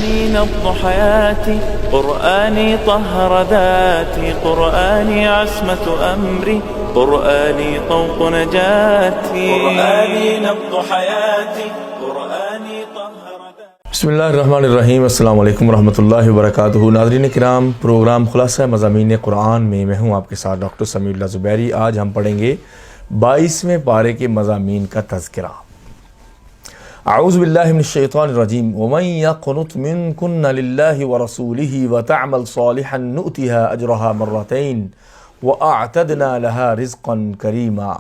قرآني نبض حياتي، قرآني طهر ذاتي، قرآني عصمة أمري، قرآني طوق نجاتي، قرآني نبض حياتي، قرآني طهر ذاتي۔ بسم اللہ الرحمن الرحیم۔ السلام علیکم ورحمۃ اللہ وبرکاتہ۔ ناظرین کرام، پروگرام خلاصہ مضامین قرآن میں ہوں آپ کے ساتھ ڈاکٹر سمیع اللہ زبیری۔ آج ہم پڑھیں گے 22ویں پارے کے مضامین کا تذکرہ۔ اعوذ باللہ من الشیطان الرجیم۔ ومن یقنط منکن للہ ورسولہ وتعمل صالحا نؤتها اجرها مرتین واعتدنا لها رزقا کریما۔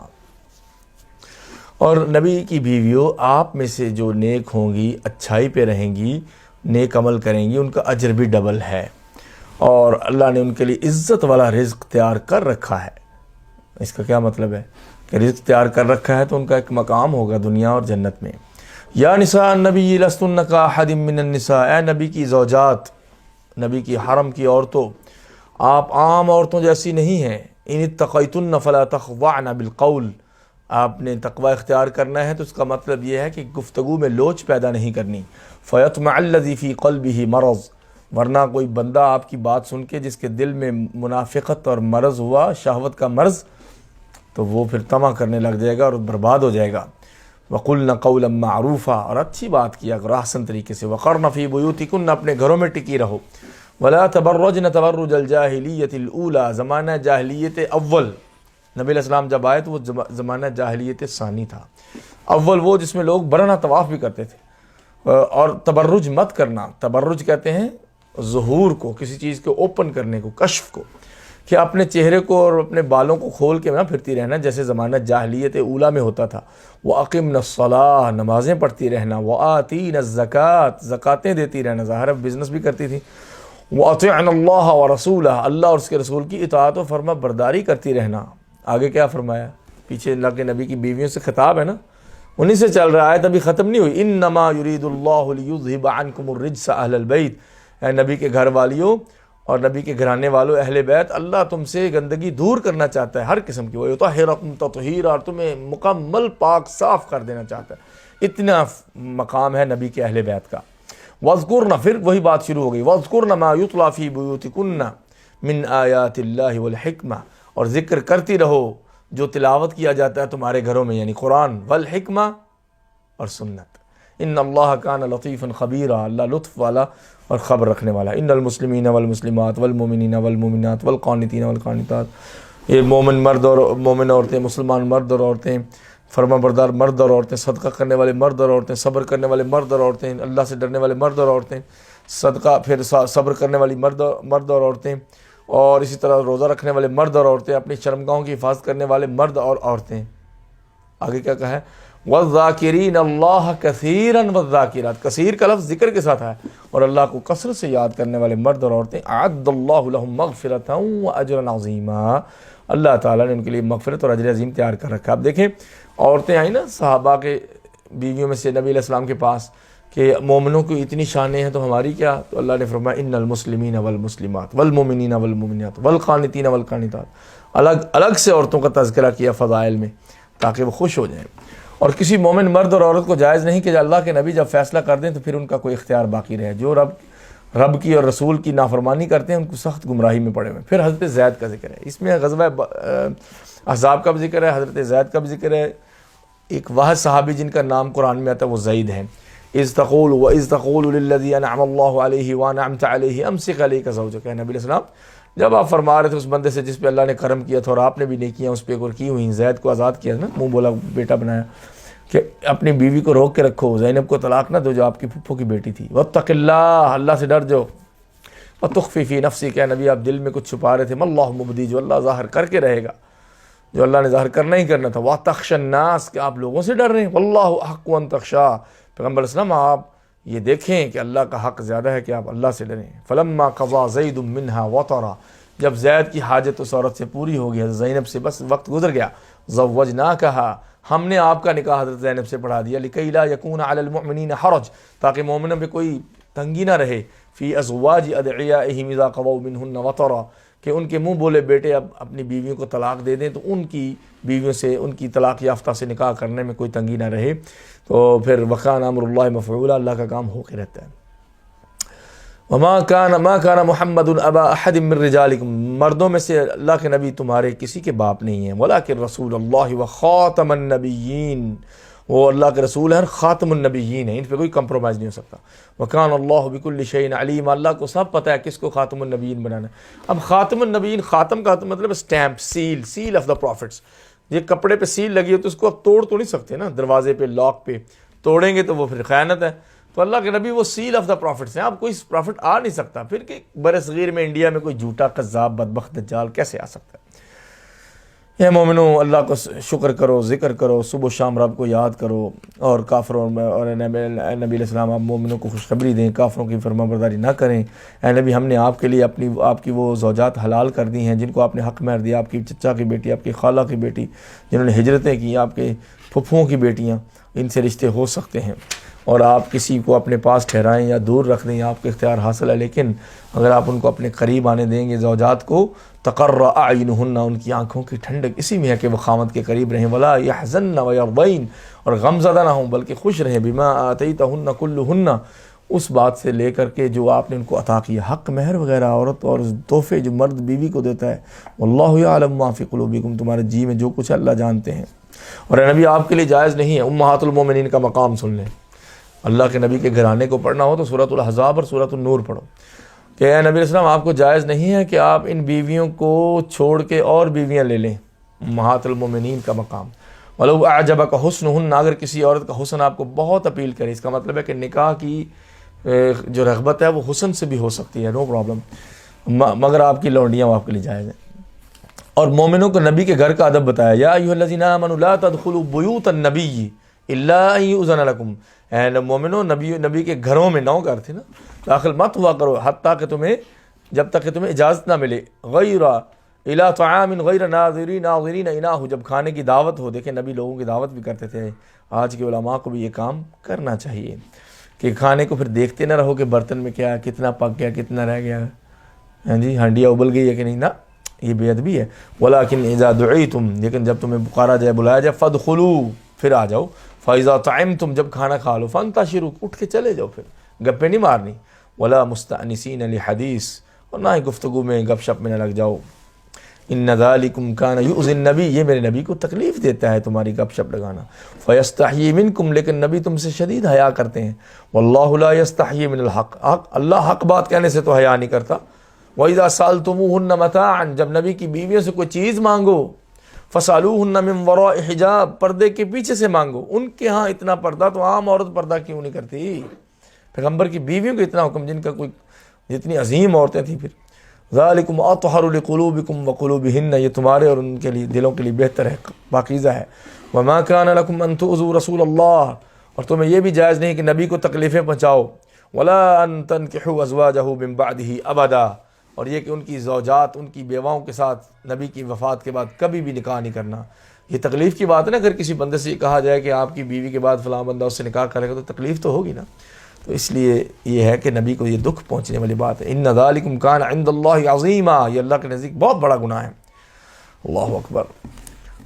اور نبی کی بیویوں، آپ میں سے جو نیک ہوں گی، اچھائی پہ رہیں گی، نیک عمل کریں گی، ان کا اجر بھی ڈبل ہے، اور اللہ نے ان کے لیے عزت والا رزق تیار کر رکھا ہے۔ اس کا کیا مطلب ہے کہ رزق تیار کر رکھا ہے تو ان کا ایک مقام ہوگا دنیا اور جنت میں۔ یا نساء النبی لستن کاحد من النساء، اے نبی کی زوجات، نبی کی حرم کی عورتوں، آپ عام عورتوں جیسی نہیں ہیں۔ ان اتقیتن فلا تخضعن بالقول، آپ نے تقوی اختیار کرنا ہے تو اس کا مطلب یہ ہے کہ گفتگو میں لوچ پیدا نہیں کرنی۔ فیطمع الذی فی قلبہ مرض، ورنہ کوئی بندہ آپ کی بات سن کے جس کے دل میں منافقت اور مرض ہوا، شہوت کا مرض، تو وہ پھر طمع کرنے لگ جائے گا اور برباد ہو جائے گا۔ وَقُلْنَ قَوْلًا مَعْرُوفًا، اور اچھی بات کیا کرو احسن طریقے سے۔ وَقَرْنَ فِي بُيُوتِكُنَّ، اپنے گھروں میں ٹکی رہو۔ وَلَا تَبَرَّجْنَ تَبَرُّجَ الْجَاهِلِيَّةِ الْأُولَى، زمانہ جاہلیت اول، نبی علیہ السلام جب آئے تو وہ زمانہ جاہلیت ثانی تھا۔ اول وہ جس میں لوگ برہنہ طواف بھی کرتے تھے، اور تبرج مت کرنا۔ تبرج کہتے ہیں ظہور کو، کسی چیز کو اوپن کرنے کو، کشف کو، کہ اپنے چہرے کو اور اپنے بالوں کو کھول کے نہ پھرتی رہنا جیسے زمانہ جاہلیت اولا میں ہوتا تھا۔ وَأَقِمْنَ الصَّلَاةَ، نمازیں پڑھتی رہنا۔ وَآتِينَ الزَّكَاةَ، زکاتیں دیتی رہنا، ظاہر بزنس بھی کرتی تھی۔ وَأَطِعْنَ اللَّهَ وَرَسُولَهُ، اللہ اور اس کے رسول کی اطاعت و فرما برداری کرتی رہنا۔ آگے کیا فرمایا؟ پیچھے اللہ کے نبی کی بیویوں سے خطاب ہے نا، انہی سے چل رہا ہے، تبھی ختم نہیں ہوئی۔ إِنَّمَا يُرِيدُ اللَّهُ لِيُذْهِبَ عَنْكُمُ الرِّجْسَ أَهْلَ الْبَيْتِ، اے نبی کے گھر والیوں اور نبی کے گھرانے والوں، اہل بیت، اللہ تم سے گندگی دور کرنا چاہتا ہے ہر قسم کی۔ وَيُطَهِّرَكُمْ تَطْهِيرًا، اور تمہیں مکمل پاک صاف کر دینا چاہتا ہے۔ اتنا مقام ہے نبی کے اہل بیت کا۔ وَاذْكُرْنَ، پھر وہی بات شروع ہو گئی۔ وَاذْكُرْنَ مَا يُتْلَى فِي بُيُوتِكُنَّ مِنْ آيَاتِ اللَّهِ وَالْحِكْمَةِ، اور ذکر کرتی رہو جو تلاوت کیا جاتا ہے تمہارے گھروں میں، یعنی قرآن، والحکمہ، اور سنت۔ ان اللہ کان لطیفا خبیرا، اللہ لطف والا اور خبر رکھنے والا۔ ان المسلمین والمسلمات والمؤمنین والمؤمنات والقانتین والقانتات، یہ مومن مرد اور مومن عورتیں، مسلمان مرد اور عورتیں، فرما بردار مرد اور عورتیں، صدقہ کرنے والے مرد اور عورتیں، صبر کرنے والے مرد اور عورتیں، اللہ سے ڈرنے والے مرد اور عورتیں، صدقہ پھر صبر کرنے والی مرد اور عورتیں، اور اسی طرح روزہ رکھنے والے مرد اور عورتیں، اپنی شرمگاہوں کی حفاظت کرنے والے مرد اور عورتیں۔ آگے کیا کہا ہے؟ وَالذَّاكِرِينَ اللَّهَ كَثِيرًا وَالذَّاكِرَاتِ، کثیر کا لفظ ذکر کے ساتھ ہے، اور اللہ کو کثرت سے یاد کرنے والے مرد اور عورتیں۔ أَعَدَّ اللَّهُ لَهُم مَغْفِرَةً وَأَجْرًا عَظِيمًا، اللہ تعالیٰ نے ان کے لیے مغفرت اور اجر عظیم تیار کر رکھا۔ اب دیکھیں، عورتیں آئیں نا صحابہ کے بیویوں میں سے نبی علیہ السلام کے پاس کہ مومنوں کی اتنی شانیں ہیں تو ہماری کیا؟ تو اللہ نے فرمایا ان المسلمین والمسلمات والمؤمنین والمؤمنات والقانتین والقانتات، الگ الگ سے عورتوں کا تذکرہ کیا فضائل میں تاکہ وہ خوش ہو جائیں۔ اور کسی مومن مرد اور عورت کو جائز نہیں کہ اللہ کے نبی جب فیصلہ کر دیں تو پھر ان کا کوئی اختیار باقی رہے۔ جو رب کی اور رسول کی نافرمانی کرتے ہیں ان کو سخت گمراہی میں پڑے ہوئے۔ پھر حضرت زید کا ذکر ہے، اس میں غزوہ احزاب کا بھی ذکر ہے، حضرت زید کا بھی ذکر ہے۔ ایک واحد صحابی جن کا نام قرآن میں آتا ہے وہ زید ہیں۔ اذ تقول للذی انعم اللہ علیہ وانعمت علیہ امسک علیک زوجک، نبی علیہ السلام جب آپ فرما رہے تھے اس بندے سے جس پہ اللہ نے کرم کیا تھا اور آپ نے بھی نیکیاں اس پہ کی ہوئی، زید کو آزاد کیا نا، منہ بولا بیٹا بنایا، کہ اپنی بیوی کو روک کے رکھو، زینب کو طلاق نہ دو جو آپ کی پھپھو کی بیٹی تھی۔ واتق اللہ، اللہ سے ڈر جو۔ وتخفی فی نفسی، کہ نبی آپ دل میں کچھ چھپا رہے تھے، ما اللہ مبدی، جو اللہ ظاہر کر کے رہے گا، جو اللہ نے ظاہر کرنا ہی کرنا تھا۔ وتخشى الناس، کہ آپ لوگوں سے ڈر رہے ہیں۔ واللہ احق ان تخشى، پیغمبر اسلام آپ یہ دیکھیں کہ اللہ کا حق زیادہ ہے کہ آپ اللہ سے ڈریں۔ فلما قضى زید منها وطرا، جب زید کی حاجت اس عورت سے پوری ہو گئی، حضرت زینب سے بس وقت گزر گیا، زوجناکہا، ہم نے آپ کا نکاح حضرت زینب سے پڑھا دیا، لکی لا یکون علی المؤمنین حرج، تاکہ مومنوں پہ کوئی تنگی نہ رہے، فی ازواج ادعیائہم اذا قضوا منہن وطرا، کہ ان کے منہ بولے بیٹے اب اپنی بیویوں کو طلاق دے دیں تو ان کی بیویوں سے، ان کی طلاق یافتہ سے نکاح کرنے میں کوئی تنگی نہ رہے۔ تو پھر وکان امر اللہ مفعولا، اللہ کا کام ہو کے رہتا ہے۔ وما كان محمد ابا احد من رجالکم، مردوں میں سے اللہ کے نبی تمہارے کسی کے باپ نہیں ہیں، ولکن رسول اللہ وخاتم النبیین، وہ اللہ کے رسول ہیں، خاتم النبیین ہیں، ان پہ کوئی کمپرومائز نہیں ہو سکتا۔ وکان اللہ بکل شیء علیم، اللہ کو سب پتہ ہے کس کو خاتم النبیین بنانا ہے۔ اب خاتم النبیین، خاتم کا مطلب stamp, seal of the prophets. یہ کپڑے پہ سیل لگی ہو تو اس کو آپ توڑ تو نہیں سکتے نا، دروازے پہ، لاک پہ توڑیں گے تو وہ پھر خیانت ہے۔ تو اللہ کے نبی وہ سیل آف دا پروفٹس ہیں، اب کوئی پروفٹ آ نہیں سکتا پھر کہ برصغیر میں انڈیا میں کوئی جھوٹا قذاب بدبخت دجال کیسے آ سکتا ہے۔ اے مومنو، اللہ کو شکر کرو، ذکر کرو، صبح و شام رب کو یاد کرو، اور کافروں اور نبی علیہ السلام آپ مومنوں کو خوشخبری دیں، کافروں کی فرما برداری نہ کریں۔ اے نبی، ہم نے آپ کے لیے آپ کی وہ زوجات حلال کر دی ہیں جن کو آپ نے حق مہر دیا، آپ کی چچا کی بیٹی، آپ کی خالہ کی بیٹی، جنہوں نے ہجرتیں کی، آپ کے پھپھوؤں کی بیٹیاں، ان سے رشتے ہو سکتے ہیں، اور آپ کسی کو اپنے پاس ٹھہرائیں یا دور رکھ دیں، آپ کو اختیار حاصل ہے، لیکن اگر آپ ان کو اپنے قریب آنے دیں گے زوجات کو، تقر اعینہن، ان کی آنکھوں کی ٹھنڈک اسی میں ہے کہ وہ خاوند کے قریب رہیں، ولا یحزن ویرضین، اور غم زدہ نہ ہوں بلکہ خوش رہیں، بما آتیتہن کلہن، اس بات سے لے کر کے جو آپ نے ان کو عطا کیا، حق مہر وغیرہ، عورت اور تحفے جو مرد بیوی کو دیتا ہے، واللہ یعلم ما فی قلوبکم، تمہارے جی میں جو کچھ اللہ جانتے ہیں۔ اور اے نبی، آپ کے لیے جائز نہیں ہے، امہات المومنین کا مقام سن لیں، اللہ کے نبی کے گھرانے کو پڑھنا ہو تو سورۃ الاحزاب اور سورۃ النور پڑھو کہ اے نبی علیہ السلام، آپ کو جائز نہیں ہے کہ آپ ان بیویوں کو چھوڑ کے اور بیویاں لے لیں، امہات المومنین کا مقام۔ ولو اعجبک حسنہن، اگر کسی عورت کا حسن آپ کو بہت اپیل کرے، اس کا مطلب ہے کہ نکاح کی جو رغبت ہے وہ حسن سے بھی ہو سکتی ہے، نو پرابلم، مگر آپ کی لونڈیاں آپ کے لیے جائز ہیں۔ اور مومنوں کو نبی کے گھر کا ادب بتایا، یا ایھا الذین آمنوا لا تدخلوا بیوت النبی الا ان یؤذن لکم، اے مومنو، نبی کے گھروں میں، 9 گھر تھے نا، داخل مت ہوا کرو حتیٰ کہ جب تک کہ تمہیں اجازت نہ ملے، غیر الی طعام غیر ناظرین اناہ، جب کھانے کی دعوت ہو۔ دیکھیں نبی لوگوں کی دعوت بھی کرتے تھے، آج کے علماء کو بھی یہ کام کرنا چاہیے کہ کھانے کو پھر دیکھتے نہ رہو کہ برتن میں کیا، کتنا پک گیا، کتنا رہ گیا، ہاں جی ہانڈیاں ابل گئی ہے کہ نہیں، نہ، یہ بے ادبی ہے۔ ولیکن اذا دعیتم، لیکن جب تمہیں پکارا جائے، بلایا جائے، فادخلوا، پھر آ جاؤ، فاذا طعمتم، جب کھانا کھا لو، فانتشروا، اٹھ کے چلے جاؤ، پھر گپیں نہیں مارنی، ولا مستأنسین لحدیث، اور نہ ہی گفتگو میں گپ شپ میں نہ لگ جاؤ۔ ان ذالکم کان یؤذی النبی، یہ میرے نبی کو تکلیف دیتا ہے تمہاری گپ شپ لگانا، فیستحیی منکم، لیکن نبی تم سے شدید حیا کرتے ہیں، واللہ لا یستحیی من الحق، اللہ حق بات کہنے سے تو حیا نہیں کرتا۔ وَإِذَا سَأَلْتُمُوهُنَّ مَتَاعًا، جب نبی کی بیویوں سے کوئی چیز مانگو، فَسَأَلُوهُنَّ مِن وَرَاءِ حِجَاب، پردے کے پیچھے سے مانگو۔ ان کے ہاں اتنا پردہ، تو عام عورت پردہ کیوں نہیں کرتی؟ پیغمبر کی بیویوں کو اتنا حکم، جن کا کوئی جتنی عظیم عورتیں تھیں۔ پھر ذَلِكُمْ أَطْهَرُ لِقُلُوبِكُمْ وَقُلُوبِهِنَّ، یہ تمہارے اور ان کے لیے، دلوں کے لیے بہتر ہے، پاکیزہ ہے۔ وَمَا كَانَ لَكُمْ أَن تُؤْذُوا رَسُولَ اللَّهِ، اور تمہیں یہ بھی جائز نہیں کہ نبی کو تکلیفیں پہنچاؤ، وَلَا أَن تَنكِحُوا أَزْوَاجَهُ مِن بَعْدِهِ أَبَدًا، اور یہ کہ ان کی زوجات، ان کی بیواؤں کے ساتھ نبی کی وفات کے بعد کبھی بھی نکاح نہیں کرنا۔ یہ تکلیف کی بات ہے نا، اگر کسی بندے سے یہ کہا جائے کہ آپ کی بیوی کے بعد فلاں بندہ اس سے نکاح کرے گا، تو تکلیف تو ہوگی نا۔ تو اس لیے یہ ہے کہ نبی کو یہ دکھ پہنچنے والی بات ہے۔ ان ذالکم کان عند اللہ عظیما، یہ اللہ کے نزدیک بہت بڑا گناہ ہے۔ اللہ اکبر۔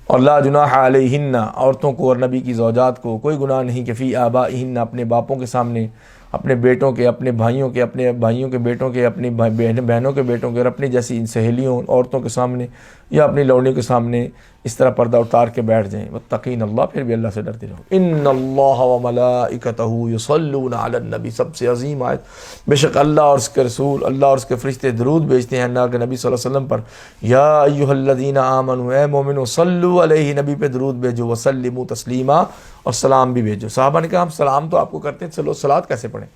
اور لا جناح علیہن، عورتوں کو اور نبی کی زوجات کو کوئی گناہ نہیں کہ فی آبائہن، اپنے باپوں کے سامنے، اپنے بیٹوں کے، اپنے بھائیوں کے، اپنے بھائیوں کے بیٹوں کے، اپنی بہنوں کے بیٹوں کے، اور اپنی جیسی ان سہیلیوں عورتوں کے سامنے یا اپنی لونڈیوں کے سامنے اس طرح پردہ اتار کے بیٹھ جائیں۔ واتقین اللہ، پھر بھی اللہ سے ڈرتے رہو۔ ان اللہ وملائکتہ یصلون علی النبی، سب سے عظیم آیت، بے شک اللہ اور اس کے رسول، اللہ اور اس کے فرشتے درود بھیجتے ہیں اللہ کے نبی صلی اللہ علیہ وسلم پر۔ یا ایھا الذین آمنوا، اے مومنو، صلوا علیہ، نبی پہ درود بھیجو، وسلموا تسلیما، اور سلام بھی بھیجو۔ صحابہ نے کہا ہم سلام تو آپ کو کرتے ہیں، چلو صلوات کیسے پڑھیں؟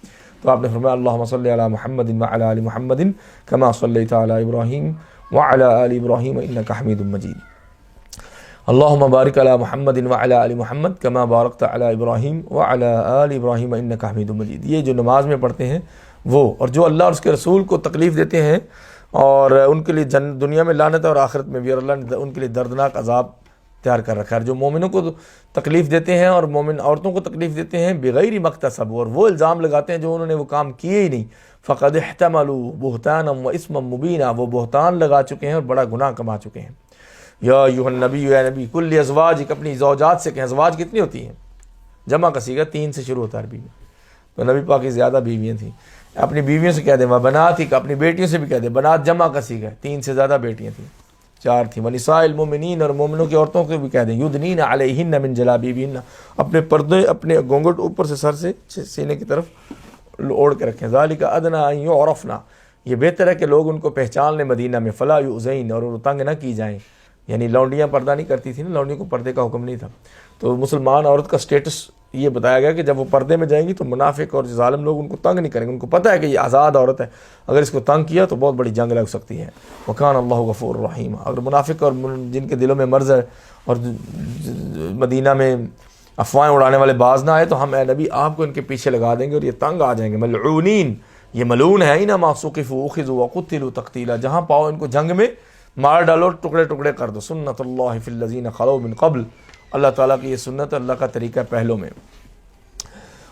تو آپ نے فرمایا اللہم صلی علی محمد وعلی آل محمد کما صلیت علی ابراہیم وعلی آل ابراہیم انک حمید مجید، اللہم بارک علی محمد وعلی آل محمد کما بارکت علی ابراہیم وعلی آل ابراہیم انک حمید مجید۔ یہ جو نماز میں پڑھتے ہیں وہ، اور جو اللہ اور اس کے رسول کو تکلیف دیتے ہیں اور ان کے لیے دنیا میں لعنت ہے اور آخرت میں بھی، اور اللہ نے ان کے لیے دردناک عذاب تیار کر رکھا ہے۔ جو مومنوں کو تکلیف دیتے ہیں اور مومن عورتوں کو تکلیف دیتے ہیں بغیر مکتسب، اور وہ الزام لگاتے ہیں جو انہوں نے وہ کام کیے ہی نہیں، فقد احتملوا بہتانا و اسما مبینا، وہ بہتان لگا چکے ہیں اور بڑا گناہ کما چکے ہیں۔ یا ایھا النبی، اے نبی، کل ازواجک، اپنی زوجات سے کہیں، ازواج کتنی ہوتی ہیں؟ جمع کا صیغہ 3 سے شروع ہوتا ہے عربی میں، تو نبی پاک کی زیادہ بیویاں تھیں۔ اپنی بیویوں سے کہہ دیں بنات ہی، اپنی بیٹیوں سے بھی کہہ دیں، بنات جمع کا صیغہ ہے، 3 سے زیادہ بیٹیاں تھیں، 4 تھیں، ونساء المؤمنین، اور مومنوں کی عورتوں کو بھی کہہ دیں یدنین علیہن من جلابیبہن، اپنے پردے، اپنے گھونگھٹ اوپر سے سر سے سینے کی طرف اوڑھ کے رکھیں، ذالک ادنی ان یعرفن، یہ بہتر ہے کہ لوگ ان کو پہچان لیں مدینہ میں، فلا یؤذین، اور وہ تنگ نہ کی جائیں، یعنی لونڈیاں پردہ نہیں کرتی تھیں نا، لونڈیوں کو پردے کا حکم نہیں تھا، تو مسلمان عورت کا سٹیٹس یہ بتایا گیا کہ جب وہ پردے میں جائیں گی تو منافق اور ظالم لوگ ان کو تنگ نہیں کریں گے، ان کو پتہ ہے کہ یہ آزاد عورت ہے، اگر اس کو تنگ کیا تو بہت بڑی جنگ لگ سکتی ہے، وکان اللہ غفور رحیم۔ اگر منافق اور جن کے دلوں میں مرض ہے اور مدینہ میں افواہیں اڑانے والے باز نہ آئے تو ہم اے نبی آپ کو ان کے پیچھے لگا دیں گے اور یہ تنگ آ جائیں گے، ملعونین، یہ ملعون ہے، انما ثقفوا اخذوا وقتلوا تقتیلا، جہاں پاؤ ان کو جنگ میں مار ڈالو، ٹکڑے ٹکڑے کر دو، سنت اللہ فی الذین خلوا من قبل، اللہ تعالیٰ کی یہ سنت، اللہ کا طریقہ پہلوں میں۔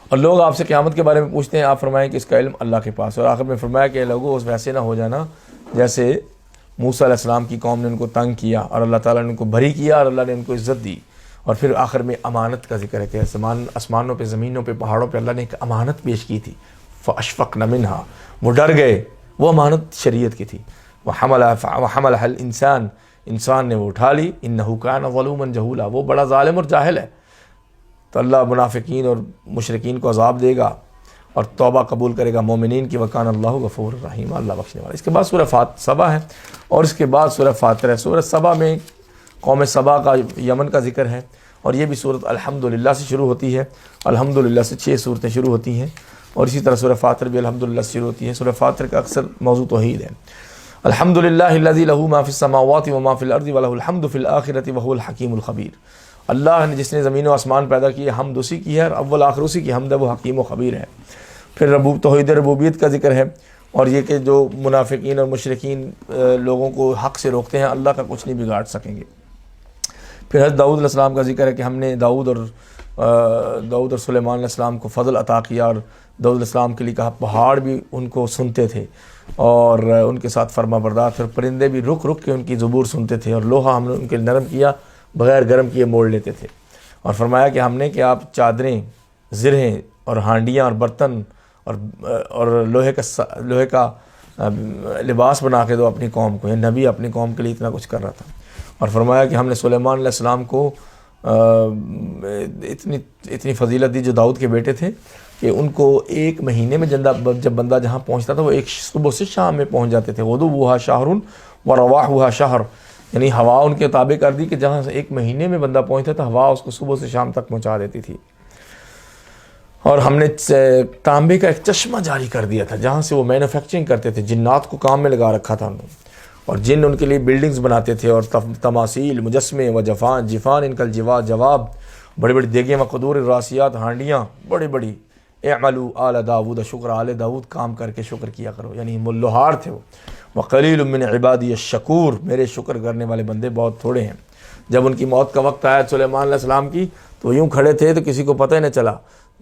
اور لوگ آپ سے قیامت کے بارے میں پوچھتے ہیں، آپ فرمائیں کہ اس کا علم اللہ کے پاس ہے، اور آخر میں فرمایا کہ لوگوں ویسے نہ ہو جانا جیسے موسیٰ علیہ السلام کی قوم نے ان کو تنگ کیا اور اللہ تعالیٰ نے ان کو بری کیا اور اللہ نے ان کو عزت دی۔ اور پھر آخر میں امانت کا ذکر ہے کہ آسمانوں پہ، زمینوں پہ، پہاڑوں پہ اللہ نے ایک امانت پیش کی تھی، فاشفقن منہا، وہ ڈر گئے، وہ امانت شریعت کی تھی، وحملها الانسان، انسان نے وہ اٹھا لی، انہ کان ظلوما جہولا، وہ بڑا ظالم اور جاہل ہے، تو اللہ منافقین اور مشرکین کو عذاب دے گا اور توبہ قبول کرے گا مومنین کی، وکان اللہ غفور رحیم، اللہ بخشنے والا۔ اس کے بعد سورہ سبا ہے اور اس کے بعد سورہ فاطر ہے۔ سورہ سبا میں قوم سبا کا، یمن کا ذکر ہے، اور یہ بھی سورت الحمدللہ سے شروع ہوتی ہے، الحمدللہ سے 6 صورتیں شروع ہوتی ہیں، اور اسی طرح سورہ فاطر بھی الحمدللہ سے شروع ہوتی ہے۔ سورہ فاطر کا اکثر موضوع توحید ہے۔ الحمدللہ الذی لہ ما فی السماوات وما فی الارض ولہ الحمد فی الآخرۃ وہو الحکیم الخبیر، اللہ نے جس نے زمین و آسمان پیدا کیے، حمد اسی کی ہے، اور اول آخر اسی کی حمد ہے، وہ حکیم و خبیر ہے۔ پھر توحید ربوبیت کا ذکر ہے، اور یہ کہ جو منافقین اور مشرکین لوگوں کو حق سے روکتے ہیں، اللہ کا کچھ نہیں بگاڑ سکیں گے۔ پھر حضرت داؤد علیہ السلام کا ذکر ہے کہ ہم نے داؤد اور سلیمان علیہ السلام کو فضل عطا کیا، اور داؤد علیہ السلام کے لیے کہا پہاڑ بھی ان کو سنتے تھے اور ان کے ساتھ فرما بردار تھے، اور پرندے بھی رک رک کے ان کی زبور سنتے تھے، اور لوہا ہم نے ان کے نرم کیا، بغیر گرم کیے موڑ لیتے تھے۔ اور فرمایا کہ ہم نے کہ آپ چادریں، زرہیں اور ہانڈیاں اور برتن اور لوہے کا لباس بنا کے دو اپنی قوم کو، یہ نبی اپنی قوم کے لیے اتنا کچھ کر رہا تھا۔ اور فرمایا کہ ہم نے سلیمان علیہ السلام کو اتنی فضیلت دی جو داؤد کے بیٹے تھے کہ ان کو 1 مہینے میں جب بندہ جہاں پہنچتا تھا وہ ایک صبح سے شام میں پہنچ جاتے تھے، غدوها شہر ورواحها شہر، یعنی ہوا ان کے تابع کر دی کہ جہاں سے 1 مہینے میں بندہ پہنچتا تھا ہوا اس کو صبح سے شام تک پہنچا دیتی تھی۔ اور ہم نے تانبے کا ایک چشمہ جاری کر دیا تھا جہاں سے وہ مینوفیکچرنگ کرتے تھے، جنات کو کام میں لگا رکھا تھا انہوں نے، اور جن ان کے لیے بلڈنگز بناتے تھے، اور تماثیل، مجسمے و جفان ان کل جواب، بڑی بڑی دیگیں و قدور الراسیات، ہانڈیاں بڑی بڑی، اعملوا آل داود شکر، آل داود کام کر کے شکر کیا کرو، یعنی لوہار تھے وہ۔ وقلیل من عبادی الشکور، میرے شکر کرنے والے بندے بہت تھوڑے ہیں۔ جب ان کی موت کا وقت آیا سلیمان علیہ السلام کی تو یوں کھڑے تھے تو کسی کو پتہ ہی نہ چلا،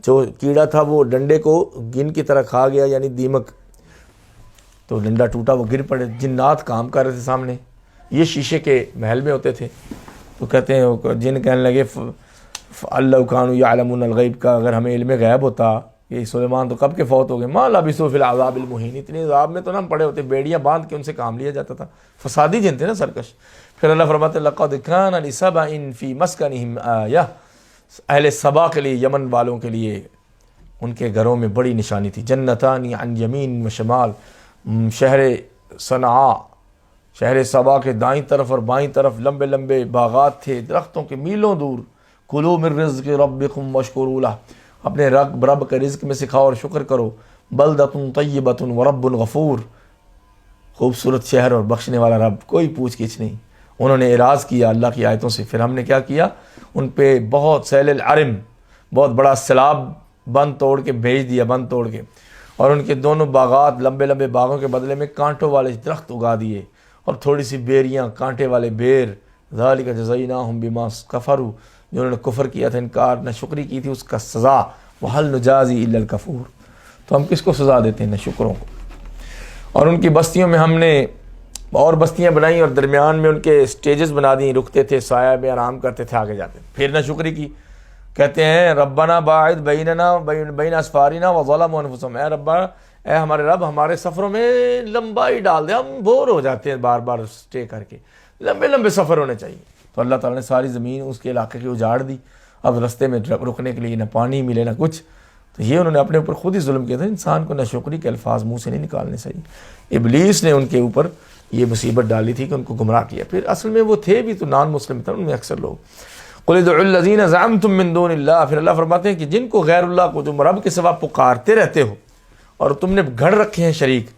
جو کیڑا تھا وہ ڈنڈے کو گن کی طرح کھا گیا، یعنی دیمک، تو ڈنڈا ٹوٹا، وہ گر پڑے۔ جنات کام کر رہے تھے سامنے، یہ شیشے کے محل میں ہوتے تھے، تو کہتے ہیں جن کہنے لگے اللہ کانوا یعلمون الغیب کا اگر ہمیں علم غیب ہوتا، یہ سلیمان تو کب کے فوت ہو گئے، ما لبثوا فی العذاب المہین، اتنے عذاب میں تو نہ پڑے ہوتے، بیڑیاں باندھ کے ان سے کام لیا جاتا تھا، فسادی جن تھے نا، سرکش۔ پھر اللہ فرماتے ہیں لقد کان لسبأ فی مسکنہم آیہ، اہل سبا کے لیے، یمن والوں کے لیے ان کے گھروں میں بڑی نشانی تھی، جنتان عن یمین و شمال، شہر صنعاء، شہر سبا کے دائیں طرف اور بائیں طرف لمبے لمبے باغات تھے، درختوں کے میلوں دور، کلوا من رزق ربکم واشکروا لہ، اپنے رب کے رزق میں سکھاؤ اور شکر کرو، بلدۃ طیبۃ ورب غفور، خوبصورت شہر اور بخشنے والا رب، کوئی پوچھ گچھ نہیں۔ انہوں نے اعراض کیا اللہ کی آیتوں سے، پھر ہم نے کیا کیا، ان پہ بہت سیل العرم، بہت بڑا سیلاب بند توڑ کے بھیج دیا، بند توڑ کے، اور ان کے دونوں باغات، لمبے لمبے باغوں کے بدلے میں کانٹوں والے درخت اگا دیے، اور تھوڑی سی بیریاں، کانٹے والے بیر، ذالک جزیناہم بما کفروا، جو انہوں نے کفر کیا تھا، انکار نہ شکری کی تھی، اس کا سزا، وہل نجازی الا الکفور، تو ہم کس کو سزا دیتے ہیں، نہ شکروں کو۔ اور ان کی بستیوں میں ہم نے اور بستیاں بنائیں، اور درمیان میں ان کے سٹیجز بنا دیں، رکتے تھے، سایہ میں آرام کرتے تھے، آگے جاتے، پھر نہ شکری کی، کہتے ہیں ربنا باعد بیننا بین اسفارنا وظلموا انفسهم، اے رب، اے ہمارے رب ہمارے سفروں میں لمبائی ڈال دے، ہم بور ہو جاتے ہیں بار بار اسٹے کر کے، لمبے لمبے سفر ہونے چاہیے۔ تو اللہ تعالیٰ نے ساری زمین اس کے علاقے کی اجاڑ دی، اب رستے میں رکنے کے لیے نہ پانی ملے نہ کچھ، تو یہ انہوں نے اپنے اوپر خود ہی ظلم کیا تھا۔ انسان کو ناشکری کے الفاظ منہ سے نہیں نکالنے چاہیے۔ ابلیس نے ان کے اوپر یہ مصیبت ڈالی تھی کہ ان کو گمراہ کیا، پھر اصل میں وہ تھے بھی تو نان مسلم تھے ان میں اکثر لوگ۔ قل ادعوا الذین زعمتم من دون اللہ، پھر اللہ فرماتے ہیں کہ جن کو غیر اللہ کو تم رب کے سوا پکارتے رہتے ہو اور تم نے گھڑ رکھے ہیں شریک،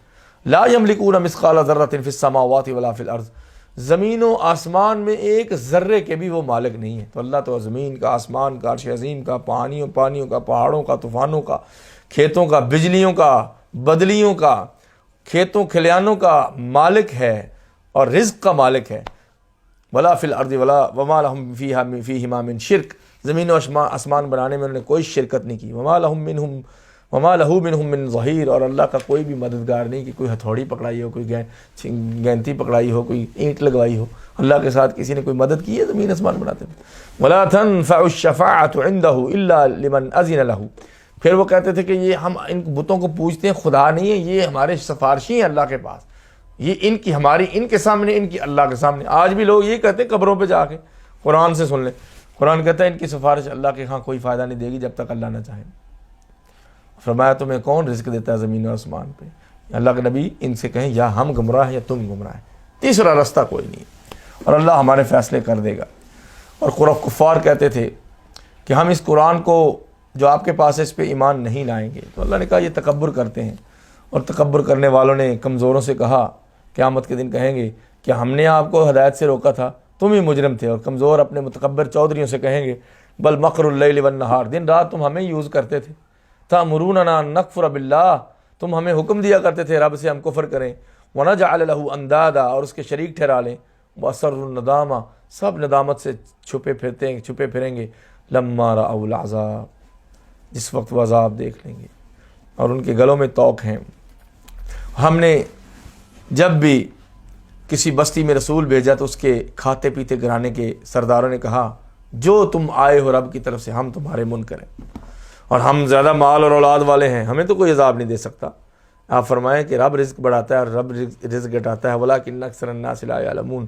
لا یملکون مثقال ذرۃ فی السماوات ولا فی الارض، زمین و آسمان میں ایک ذرے کے بھی وہ مالک نہیں ہے۔ تو اللہ تو زمین کا، آسمان کا، عرش عظیم کا، پانیوں کا، پہاڑوں کا، طوفانوں کا، کھیتوں کا، بجلیوں کا، بدلیوں کا، کھیتوں کھلیانوں کا مالک ہے اور رزق کا مالک ہے۔ ولا فی الارض ولا وما لهم فیہما من شرک، زمین و آسمان بنانے میں انہوں نے کوئی شرکت نہیں کی۔ وما له منہم من ظہیر، اور اللہ کا کوئی بھی مددگار نہیں کہ کوئی ہتھوڑی پکڑائی ہو، کوئی گینتی پکڑائی ہو، کوئی اینٹ لگوائی ہو، اللہ کے ساتھ کسی نے کوئی مدد کی ہے زمین آسمان بناتے میں۔ ولا تنفع الشفاعۃ عنده الا لمن اذن له، پھر وہ کہتے تھے کہ یہ ہم ان بتوں کو پوجتے ہیں، خدا نہیں ہے، یہ ہمارے سفارشی ہیں اللہ کے پاس، یہ ان کی ہماری ان کے سامنے، ان کی اللہ کے سامنے۔ آج بھی لوگ یہ کہتے ہیں قبروں پہ جا کے، قرآن سے سن لیں، قرآن کہتا ہے ان کی سفارش اللہ کے ہاں کوئی فائدہ نہیں دے گی جب تک اللہ نہ چاہے۔ فرمایا تمہیں کون رزق دیتا ہے زمین و آسمان پہ؟ اللہ کے نبی ان سے کہیں یا ہم گمراہ ہیں یا تم گمراہ ہیں، تیسرا راستہ کوئی نہیں، اور اللہ ہمارے فیصلے کر دے گا۔ اور کفار کہتے تھے کہ ہم اس قرآن کو جو آپ کے پاس ہے اس پہ ایمان نہیں لائیں گے، تو اللہ نے کہا یہ تکبر کرتے ہیں، اور تکبر کرنے والوں نے کمزوروں سے کہا، قیامت کے دن کہیں گے کہ ہم نے آپ کو ہدایت سے روکا تھا، تم ہی مجرم تھے۔ اور کمزور اپنے متکبر چودھریوں سے کہیں گے بل مکر اللیل والنہار، دن رات تم ہمیں یوز کرتے تھے، تأمروننا ان نکفر باللہ، تم ہمیں حکم دیا کرتے تھے رب سے ہم کفر کریں، ونجعل له اندادا، اور اس کے شریک ٹھہرا لیں، واسروا الندامہ، سب ندامت سے چھپے پھریں گے، لما رأوا العذاب، جس وقت وہ عذاب دیکھ لیں گے، اور ان کے گلوں میں طوق ہیں۔ ہم نے جب بھی کسی بستی میں رسول بھیجا تو اس کے کھاتے پیتے گھرانے کے سرداروں نے کہا جو تم آئے ہو رب کی طرف سے ہم تمہارے منکر ہیں، اور ہم زیادہ مال اور اولاد والے ہیں، ہمیں تو کوئی عذاب نہیں دے سکتا۔ آپ فرمائیں کہ رب رزق بڑھاتا ہے اور رب رزق گھٹاتا ہے، ولکن اکثر الناس لا یعلمون،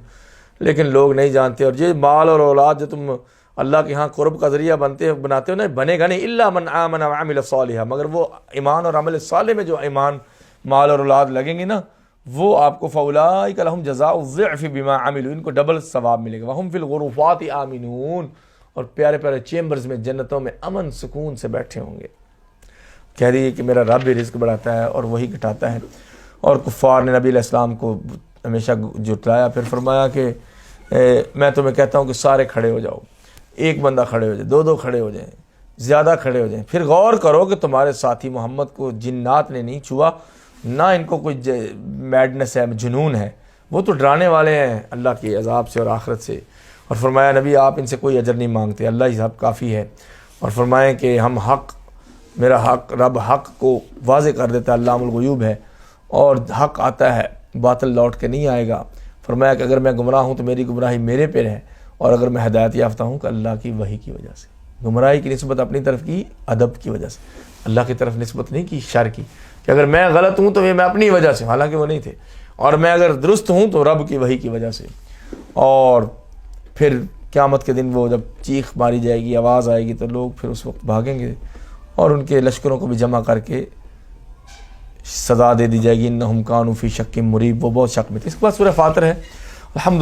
لیکن لوگ نہیں جانتے۔ اور یہ مال اور اولاد جو تم اللہ کے ہاں قرب کا ذریعہ بناتے ہو نا، بنے گا نہیں الا من آمن وعمل صالحا، مگر وہ ایمان اور عمل صالح میں جو ایمان مال اور اولاد لگیں گے نا، وہ آپ کو فاولئک لہم جزاء الضعف بما عملوا، ان کو ڈبل ثواب ملے گا، وہم فی الغرفات آمنون، اور پیارے پیارے چیمبرز میں جنتوں میں امن سکون سے بیٹھے ہوں گے۔ کہہ رہی ہے کہ میرا رب بھی رزق بڑھاتا ہے اور وہی گھٹاتا ہے۔ اور کفار نے نبی علیہ السلام کو ہمیشہ جھٹلایا، پھر فرمایا کہ میں تمہیں کہتا ہوں کہ سارے کھڑے ہو جاؤ، ایک بندہ کھڑے ہو جائے، دو کھڑے ہو جائیں، زیادہ کھڑے ہو جائیں، پھر غور کرو کہ تمہارے ساتھی محمد کو جنات نے نہیں چھوا، نہ ان کو کوئی میڈنس ہے، جنون ہے، وہ تو ڈرانے والے ہیں اللہ کے عذاب سے اور آخرت سے۔ اور فرمایا نبی آپ ان سے کوئی اجر نہیں مانگتے، اللہ ہی سب کافی ہے۔ اور فرمائیں کہ ہم حق، میرا حق، رب حق کو واضح کر دیتا ہے، علام الغیوب ہے، اور حق آتا ہے، باطل لوٹ کے نہیں آئے گا۔ فرمایا کہ اگر میں گمراہ ہوں تو میری گمراہی میرے پہ ہے، اور اگر میں ہدایت یافتہ ہوں کہ اللہ کی وحی کی وجہ سے۔ گمراہی کی نسبت اپنی طرف کی ادب کی وجہ سے، اللہ کی طرف نسبت نہیں کی شر کی، کہ اگر میں غلط ہوں تو یہ میں اپنی وجہ سے، حالانکہ وہ نہیں تھے، اور میں اگر درست ہوں تو رب کی وحی کی وجہ سے۔ اور پھر قیامت کے دن وہ جب چیخ ماری جائے گی، آواز آئے گی، تو لوگ پھر اس وقت بھاگیں گے، اور ان کے لشکروں کو بھی جمع کر کے سزا دے دی جائے گی، انہم کانوا فی شک مریب، وہ بہت شک میں تھے۔ اس کے بعد سورہ فاطر ہے، الحمد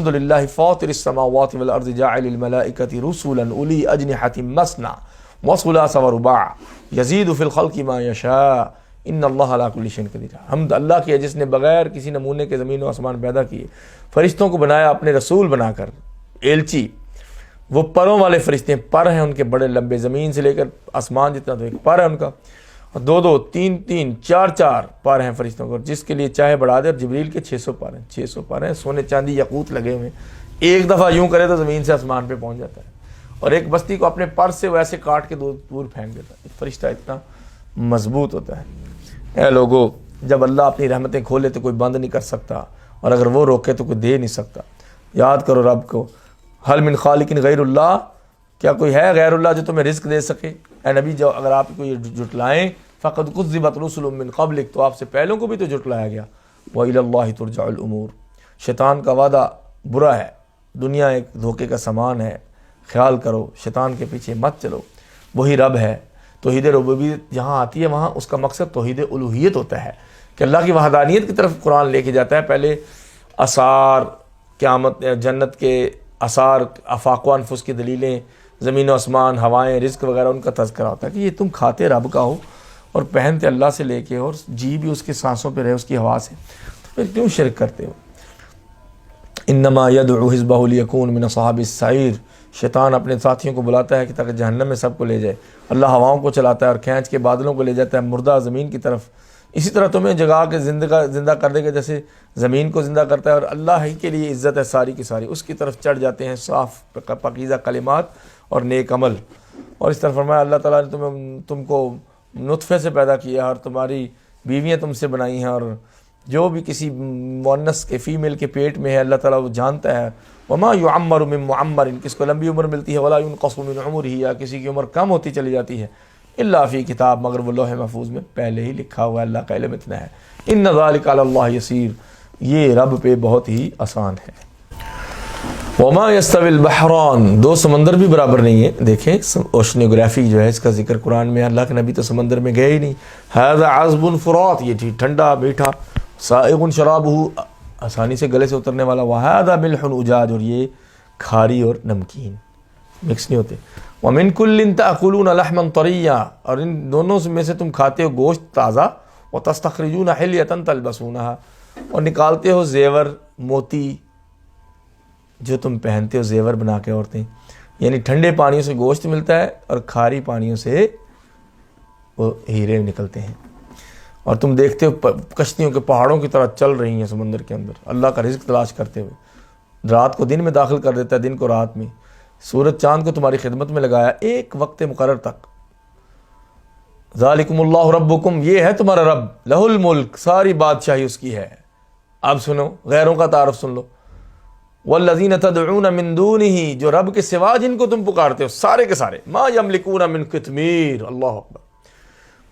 للہ فاطر السماوات والارض جاعل الملائکۃ رسلا اولی اجنحۃ مثنی وثلاث ورباع یزید فی الخلق ما یشاء ان اللہ علی کل شیء قدیر۔ حمد اللہ کی ہے جس نے بغیر کسی نمونے کے زمین و آسمان پیدا کیے، فرشتوں کو بنایا اپنے رسول بنا کر، ایلچی، وہ پروں والے فرشتے ہیں، پر ہیں ان کے بڑے لمبے، زمین سے لے کر آسمان جتنا تو ایک پر ہے ان کا، اور دو تین چار پر ہیں فرشتوں کو، جس کے لیے چاہے بڑھا دے۔ اور جبریل کے 600 پر ہیں، 600 پر ہیں، سونے چاندی یاقوت لگے ہوئے ہیں، ایک دفعہ یوں کرے تو زمین سے آسمان پہ پہنچ جاتا ہے، اور ایک بستی کو اپنے پر سے ویسے کاٹ کے دور پھینک دیتا ہے۔ فرشتہ اتنا مضبوط ہوتا ہے۔ اے لوگو، جب اللہ اپنی رحمتیں کھولے تو کوئی بند نہیں کر سکتا، اور اگر وہ روکے تو کوئی دے نہیں سکتا۔ یاد کرو رب کو، حل من خالق غیر اللہ، کیا کوئی ہے غیر اللہ جو تمہیں رزق دے سکے؟ اے نبی جو اگر آپ کو یہ جھٹلائیں فقد کذبت رسل من قبلک، تو آپ سے پہلوں کو بھی تو جھٹلایا گیا. وَإِلَى اللَّهِ تُرْجَعُ الْأُمُورُ. شیطان کا وعدہ برا ہے، دنیا ایک دھوکے کا سامان ہے، خیال کرو شیطان کے پیچھے مت چلو. وہی رب ہے. توحید ربوبیت جہاں آتی ہے وہاں اس کا مقصد توحید الوہیت ہوتا ہے کہ اللہ کی وحدانیت کی طرف قرآن لے کے جاتا ہے. پہلے آثار قیامت، جنت کے آثار، آفاق و انفس کی دلیلیں، زمین و آسمان، ہوائیں، رزق وغیرہ، ان کا تذکرہ ہوتا ہے کہ یہ تم کھاتے رب کا ہو اور پہنتے اللہ سے لے کے اور جی بھی اس کے سانسوں پہ رہے، اس کی ہوا سے، تو پھر کیوں شرک کرتے ہو؟ انما یدعو حزبہ لیکون من اصحاب السعیر. شیطان اپنے ساتھیوں کو بلاتا ہے کہ تاکہ جہنم میں سب کو لے جائے. اللہ ہواؤں کو چلاتا ہے اور کھینچ کے بادلوں کو لے جاتا ہے مردہ زمین کی طرف. اسی طرح تمہیں جگا کے زندہ کر دے گا جیسے زمین کو زندہ کرتا ہے، اور اللہ ہی کے لیے عزت ہے ساری کی ساری. اس کی طرف چڑھ جاتے ہیں صاف پاکیزہ کلمات اور نیک عمل. اور اس طرح فرمایا اللہ تعالیٰ نے تم کو نطفے سے پیدا کیا اور تمہاری بیویاں تم سے بنائی ہیں، اور جو بھی کسی مؤنث کے فیمیل کے پیٹ میں ہے اللہ تعالیٰ وہ جانتا ہے. وما یعمر من معمر، کس کو لمبی عمر ملتی ہے، ولا ينقص من عمرہ، یا کسی کی عمر کم ہوتی چلی جاتی ہے، الا فی کتاب، مگر وہ لوح محفوظ میں پہلے ہی لکھا ہوا ہے. اللہ کا علم اتنا ہے. ان ذلک علی اللہ یسیر، یہ رب پہ بہت ہی آسان ہے. وما یستوی البحران، دو سمندر بھی برابر نہیں ہے. دیکھیں اوشنوگرافی جو ہے اس کا ذکر قرآن میں، اللہ کے نبی تو سمندر میں گئے ہی نہیں. ھذا عذب فرات، یہ ٹھنڈا میٹھا، سائغ شرابہ، آسانی سے گلے سے اترنے والا، وھذا ملح اجاج، اور یہ کھاری اور نمکین مکس نہیں ہوتے. ومن کل تأکلون لحما طریا، اور ان دونوں میں سے تم کھاتے ہو گوشت تازہ. وتستخرجون حلیۃ تلبسونہا، اور نکالتے ہو زیور موتی جو تم پہنتے ہو، زیور بنا کے عورتیں. یعنی ٹھنڈے پانیوں سے گوشت ملتا ہے اور کھاری پانیوں سے وہ ہیرے نکلتے ہیں. اور تم دیکھتے ہو کشتیوں کے پہاڑوں کی طرح چل رہی ہیں سمندر کے اندر اللہ کا رزق تلاش کرتے ہوئے. رات کو دن میں داخل کر دیتا ہے، دن کو رات میں. سورج چاند کو تمہاری خدمت میں لگایا ایک وقت مقرر تک. ذالکم اللہ ربکم، یہ ہے تمہارا رب. لہ الملک، ساری بادشاہی اس کی ہے. اب سنو غیروں کا تعارف سن لو. والذین تدعون من دونہ، جو رب کے سوا جن کو تم پکارتے ہو سارے کے سارے، ما یملکون من قطمیر. اللہ اکبر.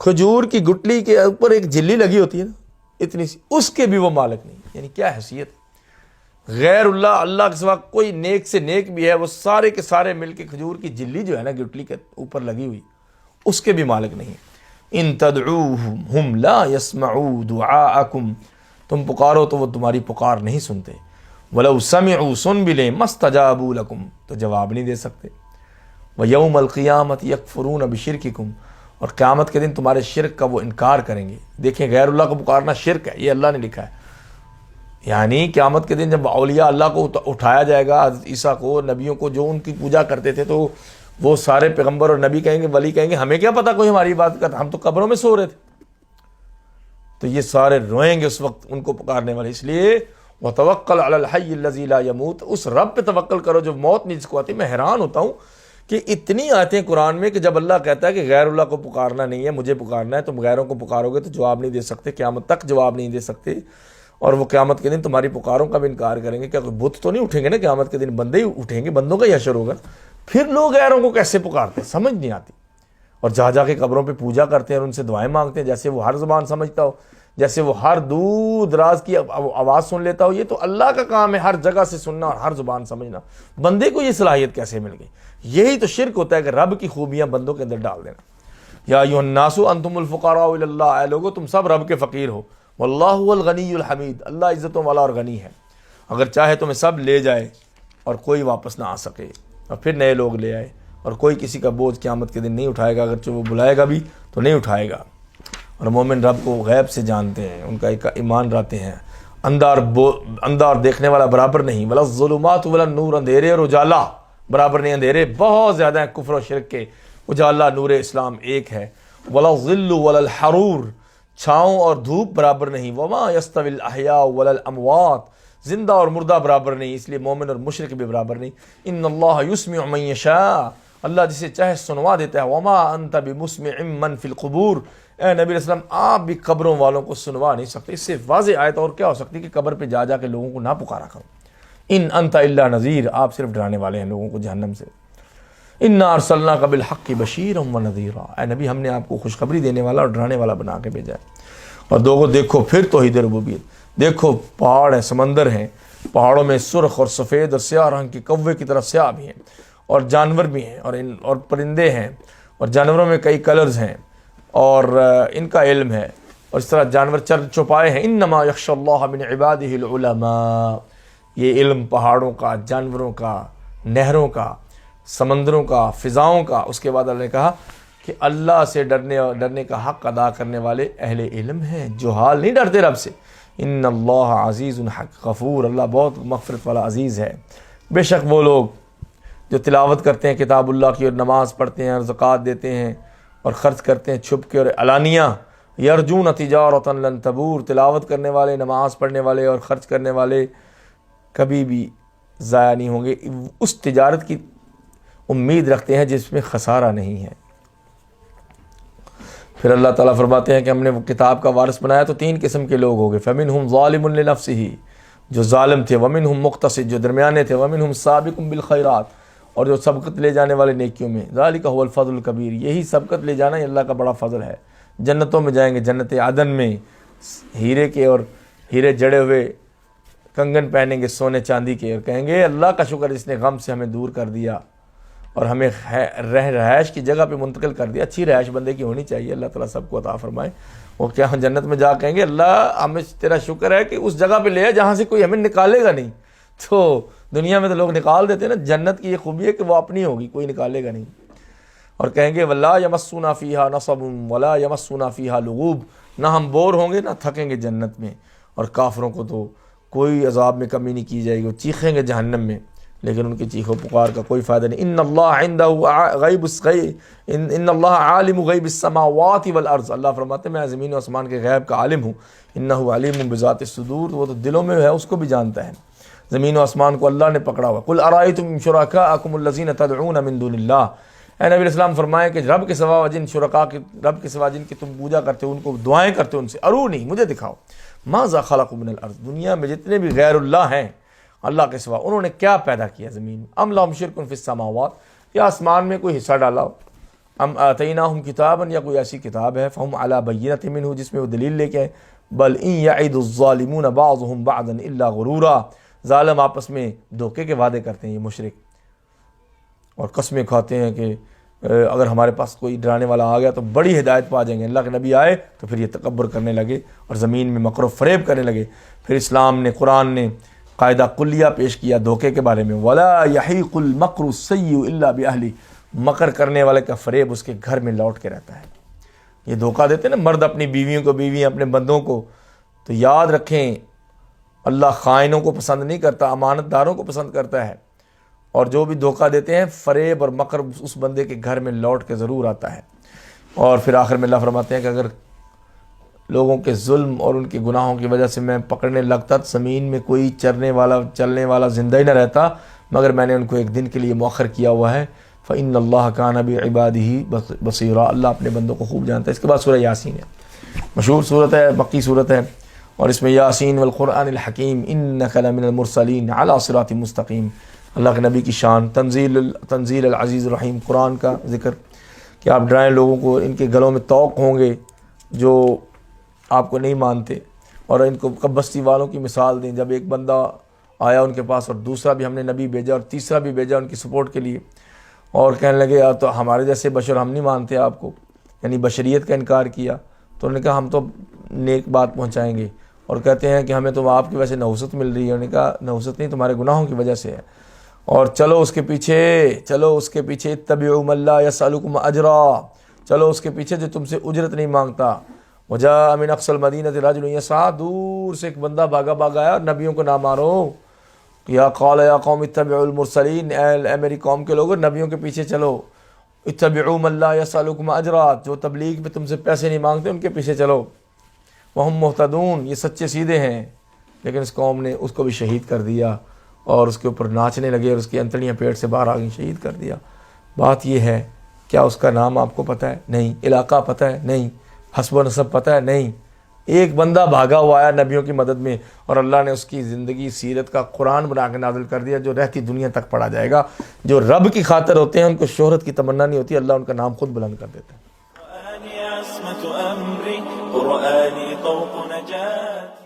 کھجور کی گٹلی کے اوپر ایک جلی لگی ہوتی ہے نا اتنی سی، اس کے بھی وہ مالک نہیں. یعنی کیا حیثیت ہے. غیر اللہ، اللہ کے سوا کوئی نیک سے نیک بھی ہے، وہ سارے کے سارے مل کے کھجور کی جلی جو ہے نا گٹلی کے اوپر لگی ہوئی، اس کے بھی مالک نہیں. ان تدعوہم ہم لا یسمعوا دعاءکم، تم پکارو تو وہ تمہاری پکار نہیں سنتے. ولو سمعوا، سن بھی لیں، مستجابوا لکم، تو جواب نہیں دے سکتے. ویوم القیامت یکفرون بشرککم، اور قیامت کے دن تمہارے شرک کا وہ انکار کریں گے. دیکھیں غیر اللہ کو پکارنا شرک ہے، یہ اللہ نے لکھا ہے. یعنی قیامت کے دن جب اولیاء اللہ کو اٹھایا جائے گا، حضرت عیسیٰ کو، نبیوں کو جو ان کی پوجا کرتے تھے، تو وہ سارے پیغمبر اور نبی کہیں گے، ولی کہیں گے ہمیں کیا پتہ کوئی ہماری عبادت کرتا، ہم تو قبروں میں سو رہے تھے. تو یہ سارے روئیں گے اس وقت ان کو پکارنے والے. اس لیے وتوکل علی الحی الذی لا یموت، اس رب پہ توکل کرو جو موت نہیں جس کو آتی. میں حیران ہوتا ہوں کہ اتنی آیتیں قرآن میں کہ جب اللہ کہتا ہے کہ غیر اللہ کو پکارنا نہیں ہے، مجھے پکارنا ہے، تم غیروں کو پکارو گے تو جواب نہیں دے سکتے، قیامت تک جواب نہیں دے سکتے، اور وہ قیامت کے دن تمہاری پکاروں کا بھی انکار کریں گے. کیا کوئی بت تو نہیں اٹھیں گے نا قیامت کے دن، بندے ہی اٹھیں گے، بندوں کا ہی حشر ہوگا. پھر لوگ غیروں کو کیسے پکارتے ہیں سمجھ نہیں آتی، اور جا جا کے قبروں پہ پوجا کرتے ہیں اور ان سے دعائیں مانگتے ہیں، جیسے وہ ہر زبان سمجھتا ہو، جیسے وہ ہر دور دراز کی آواز سن لیتا ہو. یہ تو اللہ کا کام ہے ہر جگہ سے سننا اور ہر زبان سمجھنا. بندے کو یہ صلاحیت کیسے مل گئی؟ یہی تو شرک ہوتا ہے کہ رب کی خوبیاں بندوں کے اندر ڈال دینا. یا ایھا الناس انتم الفقراء الی اللہ، اے لوگو تم سب رب کے فقیر ہو. واللہ هو الغنی الحمید، اللہ عزتوں والا اور غنی ہے. اگر چاہے تمہیں سب لے جائے اور کوئی واپس نہ آ سکے، اور پھر نئے لوگ لے آئے، اور کوئی کسی کا بوجھ قیامت کے دن نہیں اٹھائے گا، اگرچہ وہ بلائے گا بھی تو نہیں اٹھائے گا. اور مومن رب کو غیب سے جانتے ہیں، ان کا ایک ایمان رہتے ہیں. اندھا اور دیکھنے والا برابر نہیں. ولا الظلمات ولا النور، اندھیرے اور اجالا برابر نہیں. اندھیرے بہت زیادہ ہیں کفر و شرک کے، اجالا نور اسلام ایک ہے. ولا الظل ولا الحرور، چھاؤں اور دھوپ برابر نہیں. وما یستوی الاحیاء ولا الاموات، زندہ اور مردہ برابر نہیں. اس لیے مومن اور مشرک بھی برابر نہیں. ان اللہ یسمع من یشاء، اللہ جسے چاہے سنوا دیتا ہے. وما انت بمسمع من فی القبور، اے نبی علیہ السلام آپ بھی قبروں والوں کو سنوا نہیں سکتے. اس سے واضح آیت اور کیا ہو سکتی کہ قبر پہ جا جا کے لوگوں کو نہ پکارا کرو. ان انت الا نذیر، آپ صرف ڈرانے والے ہیں لوگوں کو جہنم سے. انا ارسلناک بالحق بشیرا ونذیرا، اے نبی ہم نے آپ کو خوشخبری دینے والا اور ڈرانے والا بنا کے بھیجا ہے۔ اور دیکھو پھر توحید ربوبیت، دیکھو پہاڑ ہیں، سمندر ہیں، پہاڑوں میں سرخ اور سفید اور سیاہ رنگ کے کوے کی طرح سیاہ بھی ہیں، اور جانور بھی ہیں، اور پرندے ہیں، اور جانوروں میں کئی کلرز ہیں، اور ان کا علم ہے، اور اس طرح جانور چر چوپائے ہیں۔ انما یخشی اللہ من عبادہ العلماء، یہ علم پہاڑوں کا، جانوروں کا، نہروں کا، سمندروں کا، فضاؤں کا۔ اس کے بعد اللہ نے کہا کہ اللہ سے ڈرنے کا حق ادا کرنے والے اہل علم ہیں، جہال نہیں ڈرتے رب سے۔ ان اللہ عزیز غفور، اللہ بہت مغفرت والا عزیز ہے۔ بے شک وہ لوگ جو تلاوت کرتے ہیں کتاب اللہ کی، اور نماز پڑھتے ہیں، اور زکوٰۃ دیتے ہیں، اور خرچ کرتے ہیں چھپ کے اور علانیہ، یرجون تجارتا لن تبور، تلاوت کرنے والے، نماز پڑھنے والے اور خرچ کرنے والے کبھی بھی ضائع نہیں ہوں گے، اس تجارت کی امید رکھتے ہیں جس میں خسارہ نہیں ہے۔ پھر اللہ تعالیٰ فرماتے ہیں کہ ہم نے وہ کتاب کا وارث بنایا تو 3 قسم کے لوگ ہو گئے، فَمِنْهُمْ ظَالِمٌ لِنَفْسِهِ، جو ظالم تھے، وَمِنْهُمْ مُقْتَصِدٌ، جو درمیانے تھے، وَمِنْهُمْ سَابِقٌ بِالْخَيْرَاتِ، اور جو سبقت لے جانے والے نیکیوں میں، ذَلِكَ هُوَ الْفَضْلُ الْكَبِيرُ، یہی سبقت لے جانا یہ اللہ کا بڑا فضل ہے۔ جنتوں میں جائیں گے، جنت عدن میں ہیرے کے اور ہیرے جڑے ہوئے کنگن پہنیں گے سونے چاندی کے، اور کہیں گے اللہ کا شکر اس نے غم سے ہمیں دور کر دیا اور ہمیں رہائش کی جگہ پہ منتقل کر دیا۔ اچھی رہائش بندے کی ہونی چاہیے، اللہ تعالیٰ سب کو عطا فرمائے۔ وہ کیا جنت میں جا کہیں گے اللہ ہمیں تیرا شکر ہے کہ اس جگہ پہ لے جہاں سے کوئی ہمیں نکالے گا نہیں۔ تو دنیا میں تو لوگ نکال دیتے ہیں نا، جنت کی یہ خوبی ہے کہ وہ اپنی ہوگی، کوئی نکالے گا نہیں۔ اور کہیں گے وَلَا يَمَسُّنَا فِيهَا نَصَبٌ وَلَا يَمَسُّنَا فِيهَا لُغُوبٌ، نہ ہم بور ہوں گے نہ تھکیں گے جنت میں۔ اور کافروں کو تو کوئی عذاب میں کمی نہیں کی جائے گی، وہ چیخیں گے جہنم میں لیکن ان کی چیخ و پکار کا کوئی فائدہ نہیں۔ ان اللہ عالم غیب السماوات والارض، اللہ فرماتے ہیں میں زمین و آسمان کے غیب کا عالم ہوں۔ انہ علیم بذات الصدور، وہ تو دلوں میں ہے اس کو بھی جانتا ہے۔ زمین و آسمان کو اللہ نے پکڑا ہوا۔ قل ارائیتم شرکاءکم الذین تدعون من دون اللہ، اے نبی علیہ السلام فرمائے کہ رب کے سوا رب کے سوا جن کی تم پوجا کرتے ہو، ان کو دعائیں کرتے ہو، ان سے ارونی، مجھے دکھاؤ، ماذا خلقوا من الارض، دنیا میں جتنے بھی غیر اللہ ہیں اللہ کے سوا انہوں نے کیا پیدا کیا زمین میں، ام لہم شرک فی السماوات، یا آسمان میں کوئی حصہ ڈالا ہو، ام آتیناہم کتابا، یا کوئی ایسی کتاب ہے، فہم علی بینۃ منہ، جس میں وہ دلیل لے کے آئے، بل ان یعد الظالمون بعضهم بعضا الا غرورا، ظالم آپس میں دھوکے کے وعدے کرتے ہیں یہ مشرک، اور قسمیں کھاتے ہیں کہ اگر ہمارے پاس کوئی ڈرانے والا آ گیا تو بڑی ہدایت پا جائیں گے، اللہ کے نبی آئے تو پھر یہ تکبر کرنے لگے اور زمین میں مکر و فریب کرنے لگے۔ پھر اسلام نے، قرآن نے قاعدہ کلیہ پیش کیا دھوکے کے بارے میں، وَلَا يَحِيقُ الْمَكْرُ السَّيِّئُ إِلَّا بِأَهْلِهِ، مکر کرنے والے کا فریب اس کے گھر میں لوٹ کے رہتا ہے۔ یہ دھوکہ دیتے ہیں نا مرد اپنی بیویوں کو، بیویاں اپنے بندوں کو، تو یاد رکھیں اللہ خائنوں کو پسند نہیں کرتا، امانت داروں کو پسند کرتا ہے، اور جو بھی دھوکہ دیتے ہیں فریب اور مکر اس بندے کے گھر میں لوٹ کے ضرور آتا ہے۔ اور پھر آخر میں اللہ فرماتے ہیں کہ اگر لوگوں کے ظلم اور ان کے گناہوں کی وجہ سے میں پکڑنے لگتا تو زمین میں کوئی چلنے والا زندہ ہی نہ رہتا، مگر میں نے ان کو ایک دن کے لیے مؤخر کیا ہوا ہے۔ فإن اللہ کان بعبادہ بصیرا، اللہ اپنے بندوں کو خوب جانتا ہے۔ اس کے بعد سورہ یاسین ہے، مشہور صورت ہے، مکی صورت ہے، اور اس میں یاسین والقرآن الحکیم انک لمن المرسلین علی صراط مستقیم، اللہ کے نبی کی شان، تنزیل العزیز الرحیم، قرآن کا ذکر کہ آپ ڈرائیں لوگوں کو، ان کے گلوں میں طوق ہوں گے جو آپ کو نہیں مانتے، اور ان کو بستی والوں کی مثال دیں، جب ایک بندہ آیا ان کے پاس اور دوسرا بھی ہم نے نبی بھیجا اور تیسرا بھی بھیجا ان کی سپورٹ کے لیے، اور کہنے لگے یا تو ہمارے جیسے بشر ہم نہیں مانتے آپ کو، یعنی بشریت کا انکار کیا، تو انہوں نے کہا ہم تو نیک بات پہنچائیں گے، اور کہتے ہیں کہ ہمیں تو آپ کی وجہ سے نحوست مل رہی ہے، انہوں نے کہا نحوست نہیں، تمہارے گناہوں کی وجہ سے ہے، اور چلو اس کے پیچھے اتبعوا من لا یسألکم اجرا، چلو اس کے پیچھے جو تم سے اجرت نہیں مانگتا۔ وجاء من اقصى المدینۃ رجل یسعی، دور سے ایک بندہ بھاگا آیا، نبیوں کو نہ مارو، یا قال یا قوم اتبعوا المرسلین، اے میری قوم کے لوگوں نبیوں کے پیچھے چلو، اتبعوا من لا یسألکم اجرا، جو تبلیغ پہ تم سے پیسے نہیں مانگتے ان کے پیچھے چلو، وہم مہتدون، یہ سچے سیدھے ہیں۔ لیکن اس قوم نے اس کو بھی شہید کر دیا، اور اس کے اوپر ناچنے لگے، اور اس کی انتڑیاں پیٹ سے باہر آ گئیں، شہید کر دیا۔ بات یہ ہے، کیا اس کا نام آپ کو پتہ ہے؟ نہیں۔ علاقہ پتہ ہے؟ نہیں۔ حسب و نسب پتہ ہے؟ نہیں۔ ایک بندہ بھاگا ہوا آیا نبیوں کی مدد میں، اور اللہ نے اس کی زندگی سیرت کا قرآن بنا کے نازل کر دیا جو رہتی دنیا تک پڑھا جائے گا۔ جو رب کی خاطر ہوتے ہیں ان کو شہرت کی تمنا نہیں ہوتی، اللہ ان کا نام خود بلند کر دیتا ہے۔ قرآني عصمة أمري، قرآني طوق نجاتي۔